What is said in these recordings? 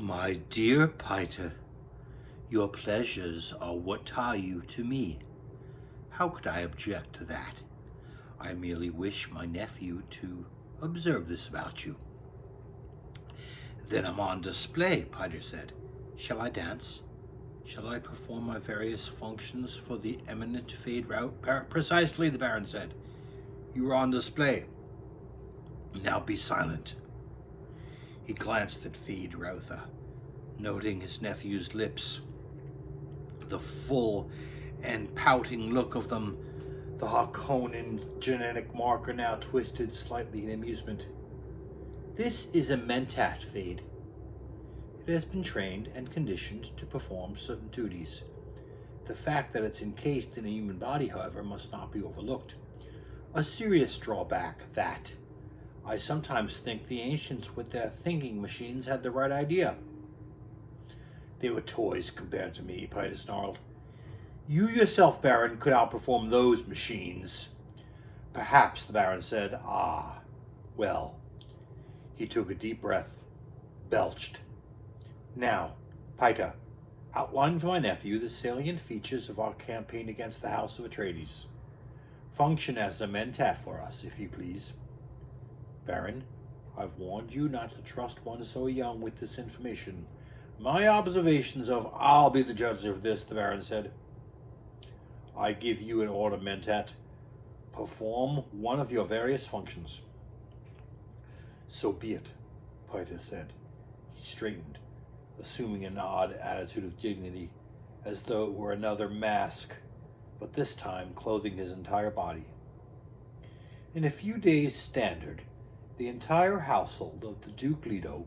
My dear Peter, your pleasures are what tie you to me. How could I object to that? I merely wish my nephew to observe this about you. Then I'm on display, Peter said. Shall I dance? Shall I perform my various functions for the eminent Fade route? Precisely, the Baron said. You are on display. Now be silent. He glanced at Fade Rotha, noting his nephew's lips, the full and pouting look of them, the Harkonnen genetic marker now twisted slightly in amusement. This is a mentat, Fade. It has been trained and conditioned to perform certain duties. The fact that it's encased in a human body, however, must not be overlooked. A serious drawback, that. I sometimes think the ancients with their thinking machines had the right idea. They were toys compared to me, Peter snarled. You yourself, Baron, could outperform those machines. Perhaps, the Baron said. Ah, well. He took a deep breath, belched. Now, Peter, outline for my nephew the salient features of our campaign against the House of Atreides. Function as a mentat for us, if you please. Baron, I've warned you not to trust one so young with this information. My observations of I'll be the judge of this, the Baron said. I give you an order, mentat. Perform one of your various functions. So be it, Peter said. He straightened, assuming an odd attitude of dignity, as though it were another mask, but this time clothing his entire body. In a few days standard, the entire household of the Duke Leto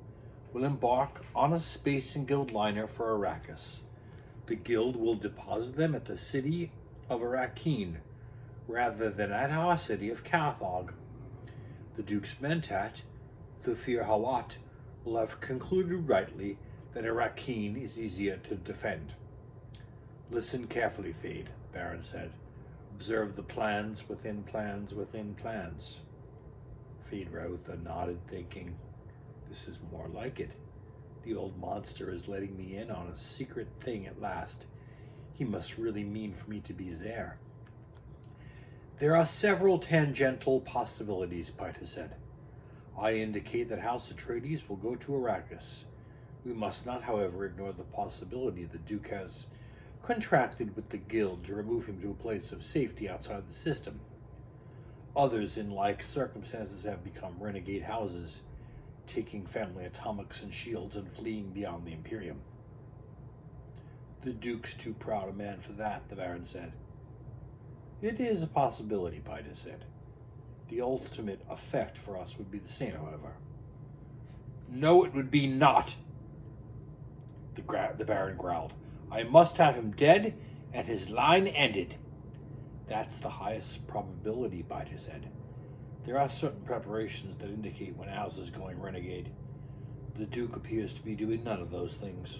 will embark on a space and guild liner for Arrakis. The guild will deposit them at the city of Arrakeen, rather than at our city of Cathog. The Duke's mentat, Thufir Hawat, will have concluded rightly that Arrakeen is easier to defend. Listen carefully, Fade, the Baron said. Observe the plans within plans within plans. Fade Rotha nodded, thinking, this is more like it. The old monster is letting me in on a secret thing at last. He must really mean for me to be his heir. There are several tangential possibilities, Peter said. I indicate that House Atreides will go to Arrakis. We must not, however, ignore the possibility the Duke has contracted with the Guild to remove him to a place of safety outside the system. Others in like circumstances have become renegade houses, taking family atomics and shields and fleeing beyond the Imperium. The Duke's too proud a man for that, the Baron said. It is a possibility, Peter said. The ultimate effect for us would be the same, however. No, it would be not, the Baron growled. I must have him dead and his line ended. That's the highest probability, Peter said. There are certain preparations that indicate when a house is going renegade. The Duke appears to be doing none of those things.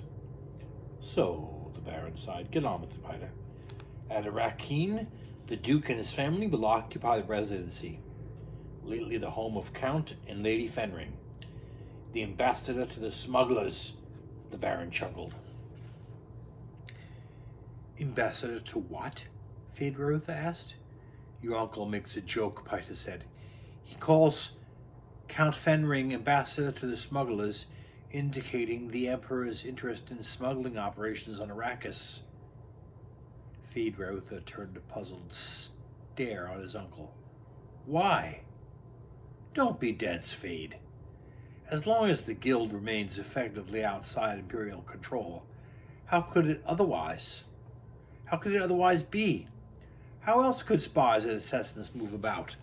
So, the Baron sighed, get on with it, Peter. At Arrakeen, the Duke and his family will occupy the residency, lately the home of Count and Lady Fenring. The ambassador to the smugglers, the Baron chuckled. Ambassador to what? Fade Rotha asked. Your uncle makes a joke, Peter said. He calls Count Fenring ambassador to the smugglers, indicating the Emperor's interest in smuggling operations on Arrakis. Fade Rotha turned a puzzled stare on his uncle. Why? Don't be dense, Fade. As long as the Guild remains effectively outside Imperial control, how could it otherwise? How could it otherwise be? How else could spies and assassins move about?